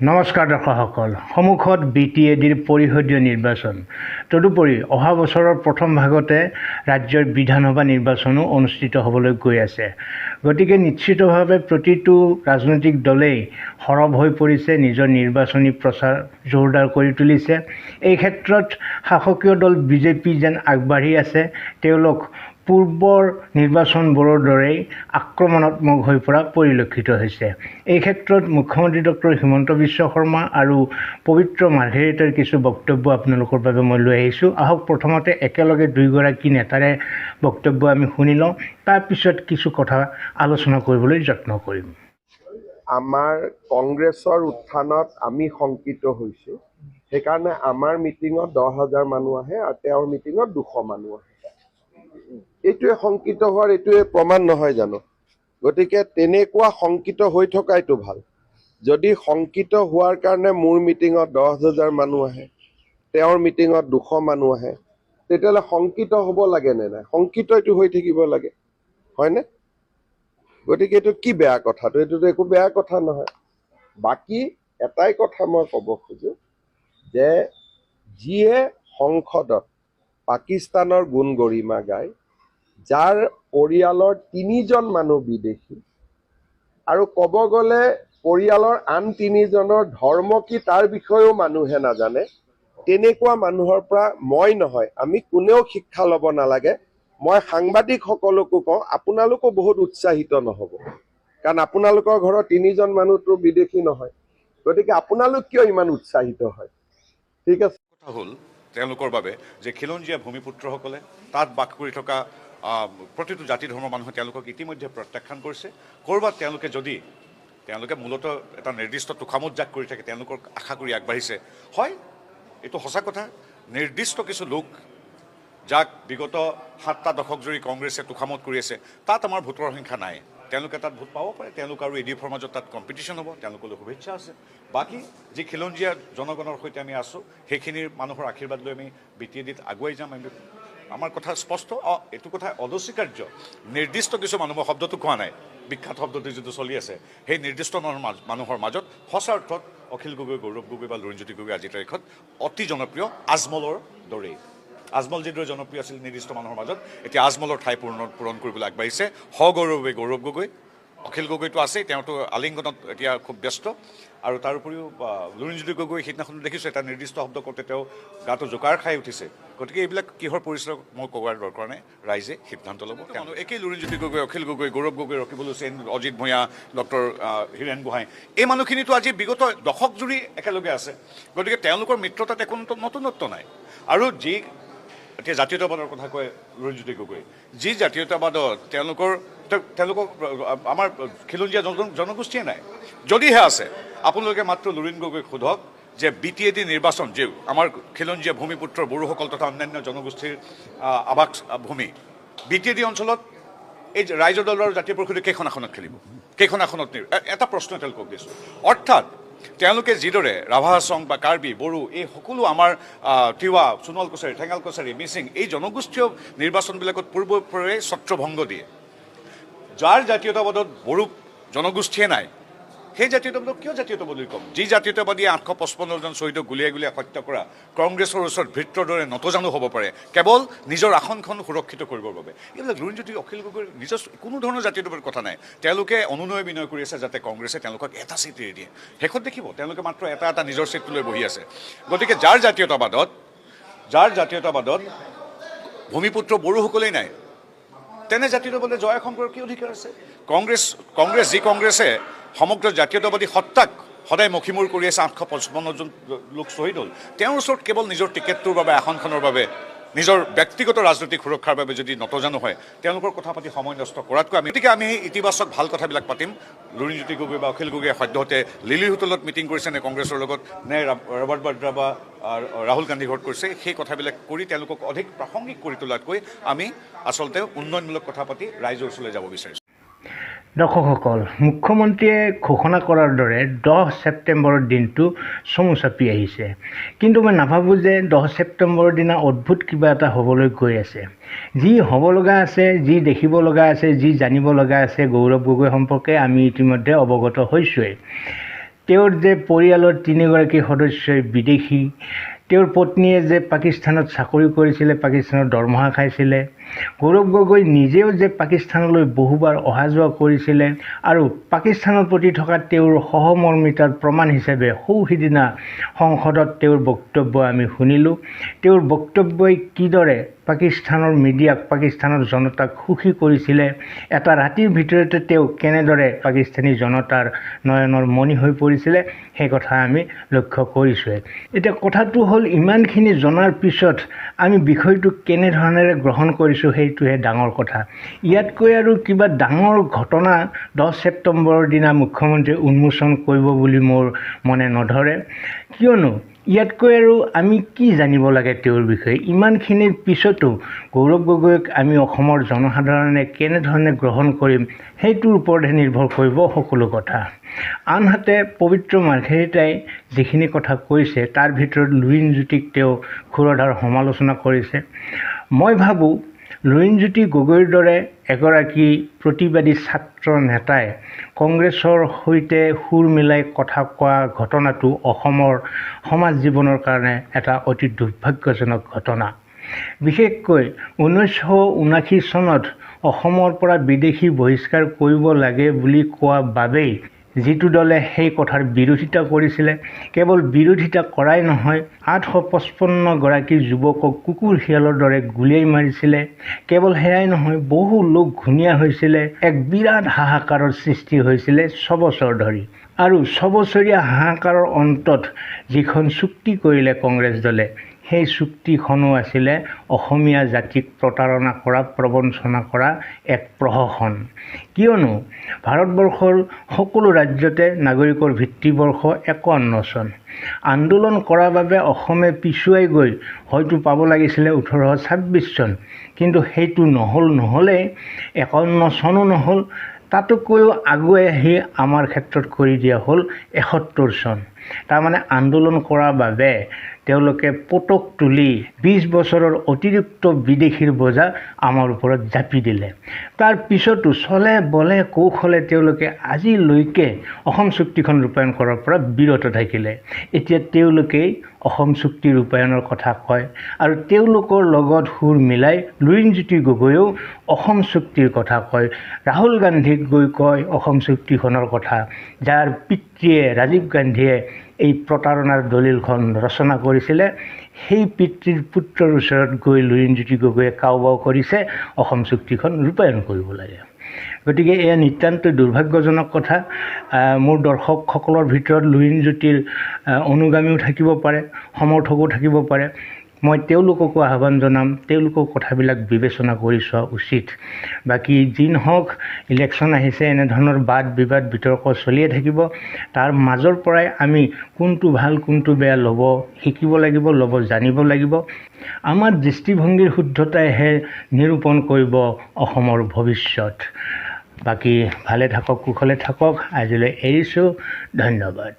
নমস্কাৰ দৰ্শকসকল, সন্মুখত BTADৰ পৰিষদীয় নিৰ্বাচন। তদুপৰি অহা বছৰৰ প্ৰথম ভাগতে ৰাজ্যৰ বিধানসভা নিৰ্বাচনো অনুষ্ঠিত হ'বলৈ গৈ আছে। গতিকে নিশ্চিতভাৱে প্ৰতিটো ৰাজনৈতিক দলেই সৰব হৈ পৰিছে, নিজৰ নিৰ্বাচনী প্ৰচাৰ জোৰদাৰ কৰি তুলিছে। এই ক্ষেত্ৰত শাসকীয় দল বিজেপি যেন আগবাঢ়ি আছে। তেওঁলোক পূৰ্বৰ নিৰ্বাচনবোৰৰ দৰেই আক্ৰমণাত্মক হৈ পৰা পৰিলক্ষিত হৈছে। এই ক্ষেত্ৰত মুখ্যমন্ত্ৰী ডক্টৰ হিমন্ত বিশ্ব শৰ্মা আৰু পবিত্ৰ মাৰ্ঘেৰিটাৰ কিছু বক্তব্য আপোনালোকৰ বাবে মই লৈ আহিছোঁ। আহক প্ৰথমতে একেলগে দুয়োগৰাকী নেতাৰে বক্তব্য আমি শুনি লওঁ, তাৰপিছত কিছু কথা আলোচনা কৰিবলৈ যত্ন কৰিম। আমাৰ কংগ্ৰেছৰ উত্থানত আমি শংকিত হৈছোঁ। সেইকাৰণে আমাৰ মিটিঙত 10,000 মানুহ আহে আৰু তেওঁৰ মিটিঙত 200 মানুহ আহে। এইটোৱে শংকিত হোৱাৰ এইটোৱে প্ৰমাণ নহয় জানো? গতিকে তেনেকুৱা শংকিত হৈ থকাইটো ভাল। যদি শংকিত হোৱাৰ কাৰণে মোৰ মিটিঙত 10,000 মানুহ আহে, তেওঁৰ মিটিঙত 200 মানুহ আহে, তেতিয়াহ'লে শংকিত হ'ব লাগে নে নাই? শংকিত এইটো হৈ থাকিব লাগে, হয়নে? গতিকে এইটো কি বেয়া কথাটো? এইটোতো একো বেয়া কথা নহয়। বাকী এটাই কথা মই ক'ব খোজো যে যিয়ে সংসদত পাকিস্তানৰ গুণ গৰিমা গায়, যাৰ পৰিয়ালৰ 3জন মানুহ বিদেশী, আৰু ক'ব গ'লে পৰিয়ালৰ আন 3জনৰ ধৰ্ম কি তাৰ বিষয়েও মানুহে নাজানে, তেনেকুৱা মানুহৰ পৰা মই নহয়, আমি কোনেও শিক্ষা ল'ব নালাগে। মই সাংবাদিকসকলকো কওঁ, আপোনালোকো বহুত উৎসাহিত নহ'ব, কাৰণ আপোনালোকৰ ঘৰৰ 3জন মানুহতো বিদেশী নহয়। গতিকে আপোনালোক কিয় ইমান উৎসাহিত হয়? ঠিক আছে। কথা হ'ল তেওঁলোকৰ বাবে যে খিলঞ্জীয়া ভূমিপুত্ৰসকলে তাত বাস কৰি থকা প্ৰতিটো জাতি ধৰ্মৰ মানুহে তেওঁলোকক ইতিমধ্যে প্ৰত্যাখ্যান কৰিছে। ক'ৰবাত তেওঁলোকে মূলতঃ এটা নিৰ্দিষ্ট তোষামোদ জাক কৰি থাকে, তেওঁলোকৰ আশা কৰি আগবাঢ়িছে। হয়, এইটো সঁচা কথা। নিৰ্দিষ্ট কিছু লোক যাক বিগত 7টা দশক জুৰি কংগ্ৰেছে তোষামোদ কৰি আছে, তাত আমাৰ ভোটৰ সংখ্যা নাই। তেওঁলোকে তাত ভোট পাব পাৰে, তেওঁলোক আৰু ADFৰ মাজত তাত কম্পিটিশ্যন হ'ব, তেওঁলোকলৈ শুভেচ্ছা আছে। বাকী যি খিলঞ্জীয়া জনগণৰ সৈতে আমি আছোঁ, সেইখিনিৰ মানুহৰ আশীৰ্বাদ লৈ আমি BTADত আগুৱাই যাম। আমাৰ কথা স্পষ্ট, এইটো কথা অনস্বীকাৰ্য। নিৰ্দিষ্ট কিছু মানুহ, মই শব্দটো কোৱা নাই, বিখ্যাত শব্দটো যিটো চলি আছে, সেই নিৰ্দিষ্ট মানুহৰ মাজত সঁচা অৰ্থত অখিল গগৈ, গৌৰৱ গগৈ বা লুৰিণজ্যোতি গগৈ আজিৰ তাৰিখত অতি জনপ্ৰিয়, আজমলৰ দৰেই। আজমল যিদৰে জনপ্ৰিয় আছিল নিৰ্দিষ্ট মানুহৰ মাজত, এতিয়া আজমলৰ ঠাই পূৰণ কৰিবলৈ আগবাঢ়িছে সগৌৰৱে গৌৰৱ গগৈ। অখিল গগৈটো আছেই, তেওঁতো আলিংগনত এতিয়া খুব ব্যস্ত। আৰু তাৰ উপৰিও লুৰিণজ্যোতি গগৈ সিদিনাখন দেখিছোঁ এটা নিৰ্দিষ্ট শব্দ কৰোঁতে তেওঁ গাটো জোকাৰ খাই উঠিছে। গতিকে এইবিলাক কিহৰ পৰিচয় মই কোৱাৰ দৰকাৰ নাই, ৰাইজে সিদ্ধান্ত ল'ব। একেই লুৰিণজ্যোতি গগৈ, অখিল গগৈ, গৌৰৱ গগৈ, ৰকিবুল হুছেইন, অজিত ভূঞা, ডক্টৰ হীৰেণ গোহাঁই, এই মানুহখিনিতো আজি বিগত দশক জুৰি একেলগে আছে। গতিকে তেওঁলোকৰ মিত্ৰতাত একো নতুনত্ব নাই। আৰু যি এতিয়া জাতীয়তাবাদৰ কথা কয় লুৰিণজ্যোতি গগৈ, যি জাতীয়তাবাদত তেওঁলোকক আমাৰ খিলঞ্জীয়া জনগোষ্ঠীয়ে নাই। যদিহে আছে, আপোনালোকে মাত্ৰ লুৰিণ গগৈক সোধক যে BTAD নিৰ্বাচন, যে আমাৰ খিলঞ্জীয়া ভূমিপুত্ৰ বড়োসকল তথা অন্যান্য জনগোষ্ঠীৰ আৱাস ভূমি, BTAD অঞ্চলত এই ৰাইজৰ দল আৰু জাতীয় পৰিষদে কেইখন আসনত খেলিব, কেইখন আসনত এটা প্ৰশ্ন তেওঁলোকক দিছোঁ। অৰ্থাৎ তেওঁলোকে যিদৰে ৰাভা, হাছং বা কাৰ্বি, বড়ো, এই সকলো আমাৰ তিৱা, সোণোৱাল কছাৰী, ঠেঙাল কছাৰী, মিচিং, এই জনগোষ্ঠীয় নিৰ্বাচনবিলাকত পূৰ্বৰে ছত্ৰভংগ দিয়ে। যাৰ জাতীয়তাবাদত বড়ো জনগোষ্ঠীয়ে নাই, সেই জাতীয়তাবাদক কিয় জাতীয়তাবাদী ক'ম? যি জাতীয়তাবাদীয়ে 855জন শ্বহীদক গুলিয়াই গুলিয়াই হত্যা কৰা কংগ্ৰেছৰ ওচৰত ভৃত্যৰ দৰে নতজানু হ'ব পাৰে কেৱল নিজৰ আসনখন সুৰক্ষিত কৰিবৰ বাবে। এইবিলাক লুৰিণজ্যোতি, অখিল গগৈৰ নিজৰ কোনো ধৰণৰ জাতীয়তাবাদৰ কথা নাই। তেওঁলোকে অনুনয় বিনয় কৰি আছে যাতে কংগ্ৰেছে তেওঁলোকক এটা ছিট এৰি দিয়ে। শেষত দেখিব তেওঁলোকে মাত্ৰ এটা নিজৰ ছিটটো লৈ বহি আছে। গতিকে যাৰ জাতীয়তাবাদত ভূমিপুত্ৰ বড়োসকলেই নাই, তেনে জাতীয়তাবাদে জয় অসম কৰাৰ কি অধিকাৰ আছে? যি কংগ্ৰেছে সমগ্ৰ জাতীয়তাবাদী সত্তাক সদায় মষিমূৰ কৰি আছে, 855জন লোক শ্বহীদ হ'ল, তেওঁৰ ওচৰত কেৱল নিজৰ টিকেটটোৰ বাবে, আসনখনৰ বাবে, নিজৰ ব্যক্তিগত ৰাজনৈতিক সুৰক্ষাৰ বাবে যদি নতজানু হয়, তেওঁলোকৰ কথা পাতি সময় নষ্ট কৰাতকৈ আমি ইতিবাচক ভাল কথাবিলাক পাতিম। লুৰিণজ্যোতি গগৈ বা অখিল গগৈয়ে সদ্যহতে লিলিৰ হোটেলত মিটিং কৰিছে নে কংগ্ৰেছৰ লগত, নে ৰবাৰ্ট বাদ্ৰা বা ৰাহুল গান্ধী ঘৰত কৰিছে, সেই কথাবিলাক কৰি তেওঁলোকক অধিক প্ৰাসংগিক কৰি তোলাতকৈ আমি আচলতে উন্নয়নমূলক কথা পাতি ৰাইজৰ ওচৰলৈ যাব বিচাৰিছোঁ। দৰ্শকসকল, মুখ্যমন্ত্ৰীয়ে ঘোষণা কৰাৰ দৰে 10 ছেপ্টেম্বৰৰ দিনটো চমু চাপি আহিছে। কিন্তু মই নাভাবোঁ যে 10 ছেপ্টেম্বৰৰ দিনা অদ্ভুত কিবা এটা হ'বলৈ গৈ আছে। যি হ'ব লগা আছে, যি দেখিব লগা আছে, যি জানিব লগা আছে গৌৰৱ গগৈ সম্পৰ্কে আমি ইতিমধ্যে অৱগত হৈছোঁৱেই। তেওঁৰ যে পৰিয়ালৰ 3গৰাকী সদস্যই বিদেশী, তেওঁৰ পত্নীয়ে যে পাকিস্তানত চাকৰি কৰিছিলে, পাকিস্তানৰ দৰমহা খাইছিলে, গৌৰৱ গগৈ নিজেও যে পাকিস্তানলৈ বহুবাৰ অহা যোৱা কৰিছিলে আৰু পাকিস্তানৰ প্ৰতি থকা তেওঁৰ সহমৰ্মিতাৰ প্ৰমাণ হিচাপে সিদিনা সংসদত তেওঁৰ বক্তব্য আমি শুনিলোঁ। তেওঁৰ বক্তব্যই কিদৰে পাকিস্তানৰ মিডিয়াক, পাকিস্তানৰ জনতাক সুখী কৰিছিলে, এটা ৰাতিৰ ভিতৰতে তেওঁ কেনেদৰে পাকিস্তানী জনতাৰ নয়নৰ মণি হৈ পৰিছিলে, সেই কথা আমি লক্ষ্য কৰিছোঁৱে। এতিয়া কথাটো হ'ল, ইমানখিনি জনাৰ পিছত আমি বিষয়টো কেনেধৰণেৰে গ্ৰহণ কৰিছোঁ সেইটোহে ডাঙৰ কথা। ইয়াতকৈ আৰু কিবা ডাঙৰ ঘটনা 10 ছেপ্টেম্বৰৰ দিনা মুখ্যমন্ত্ৰীয়ে উন্মোচন কৰিব বুলি মোৰ মনে নধৰে। কিয়নো ইয়াতকৈ আৰু আমি কি জানিব লাগে তেওঁৰ বিষয়ে? ইমানখিনিৰ পিছতো গৌৰৱ গগৈক আমি অসমৰ জনসাধাৰণে কেনেধৰণে গ্ৰহণ কৰিম সেইটোৰ ওপৰতহে নিৰ্ভৰ কৰিব সকলো কথা। আনহাতে পবিত্ৰ মাৰ্ঘেৰিটাই যিখিনি কথা কৈছে তাৰ ভিতৰত লুৰিণজ্যোতিক তেওঁ ক্ষুৰধাৰ সমালোচনা কৰিছে। মই ভাবোঁ লুৰিণজ্যোতি গগৈৰ দৰে এগৰাকী প্ৰতিবাদী ছাত্ৰ নেতাই কংগ্ৰেছৰ সৈতে সুৰ মিলাই কথা কোৱা ঘটনাটো অসমৰ সমাজ জীৱনৰ কাৰণে এটা অতি দুৰ্ভাগ্যজনক ঘটনা। বিশেষকৈ 1979 চনত অসমৰ পৰা বিদেশী বহিষ্কাৰ কৰিব লাগে বুলি কোৱা বাবেই যিটো দলে সেই কথাৰ বিৰোধিতা কৰিছিলে, কেৱল বিৰোধিতা কৰাই নহয়, 855গৰাকী যুৱকক কুকুৰ শিয়ালৰ দৰে গুলীয়াই মাৰিছিলে। কেৱল সেয়াই নহয়, বহু লোক ঘূণীয়া হৈছিলে, এক বিৰাট হাহাকাৰৰ সৃষ্টি হৈছিলে 6 বছৰ ধৰি। আৰু 6 বছৰীয়া হাহাকাৰৰ অন্তত যিখন চুক্তি কৰিলে কংগ্ৰেছ দলে, সেই চুক্তিখনো আছিলে অসমীয়া জাতিক প্ৰতাৰণা কৰা, প্ৰবঞ্চনা কৰা এক প্ৰহসন। কিয়নো ভাৰতবৰ্ষৰ সকলো ৰাজ্যতে নাগৰিকৰ ভিত্তিবৰ্ষ 51 চন। আন্দোলন কৰাৰ বাবে অসমে পিছুৱাই গৈ হয়তো পাব লাগিছিলে 1826 চন, কিন্তু সেইটো নহ'লে 51 চনো নহ'ল। তাতকৈও আগুৱাই আহি আমাৰ ক্ষেত্ৰত কৰি দিয়া হ'ল 71 চন। তাৰমানে আন্দোলন কৰাৰ বাবে তেওঁলোকে পটক তুলি 20 বছৰৰ অতিৰিক্ত বিদেশীৰ বোজা আমাৰ ওপৰত জাপি দিলে। তাৰ পিছতো চলে বলে কৌশলে তেওঁলোকে আজিলৈকে অসম চুক্তিখন ৰূপায়ণ কৰাৰ পৰা বিৰত থাকিলে। এতিয়া তেওঁলোকেই অসম চুক্তি ৰূপায়ণৰ কথা কয় আৰু তেওঁলোকৰ লগত সুৰ মিলাই লুৰিণজ্যোতি গগৈয়েও অসম চুক্তিৰ কথা কয়। ৰাহুল গান্ধীক গৈ কয় অসম চুক্তিখনৰ কথা, যাৰ পিতৃয়ে ৰাজীৱ গান্ধীয়ে এই প্ৰতাৰণাৰ দলিলখন ৰচনা কৰিছিলে। সেই পিতৃৰ পুত্ৰৰ ওচৰত গৈ লুৰিণজ্যোতি গগৈয়ে কাউবাও কৰিছে অসম চুক্তিখন ৰূপায়ণ কৰিব লাগে। গতিকে এয়া নিতান্ত দুৰ্ভাগ্যজনক কথা। মোৰ দৰ্শকসকলৰ ভিতৰত লুৰিণজ্যোতিৰ অনুগামীও থাকিব পাৰে, সমৰ্থকো থাকিব পাৰে। মই তেওঁলোককো আহ্বান জনাম, তেওঁলোকৰ কথাবিলাক বিবেচনা কৰি চোৱা উচিত। বাকী যি নহওক, ইলেকশ্যন আহিছে, এনেধৰণৰ বাদ বিবাদ বিতৰ্ক চলিয়ে থাকিব। তাৰ মাজৰ পৰাই আমি কোনটো ভাল কোনটো বেয়া ল'ব শিকিব লাগিব, ল'ব জানিব লাগিব। আমাৰ দৃষ্টিভংগীৰ শুদ্ধতাইহে নিৰূপণ কৰিব অসমৰ ভৱিষ্যত। বাকী ভালে থাকক, কুশলে থাকক। আজিলৈ এৰিছোঁ। ধন্যবাদ।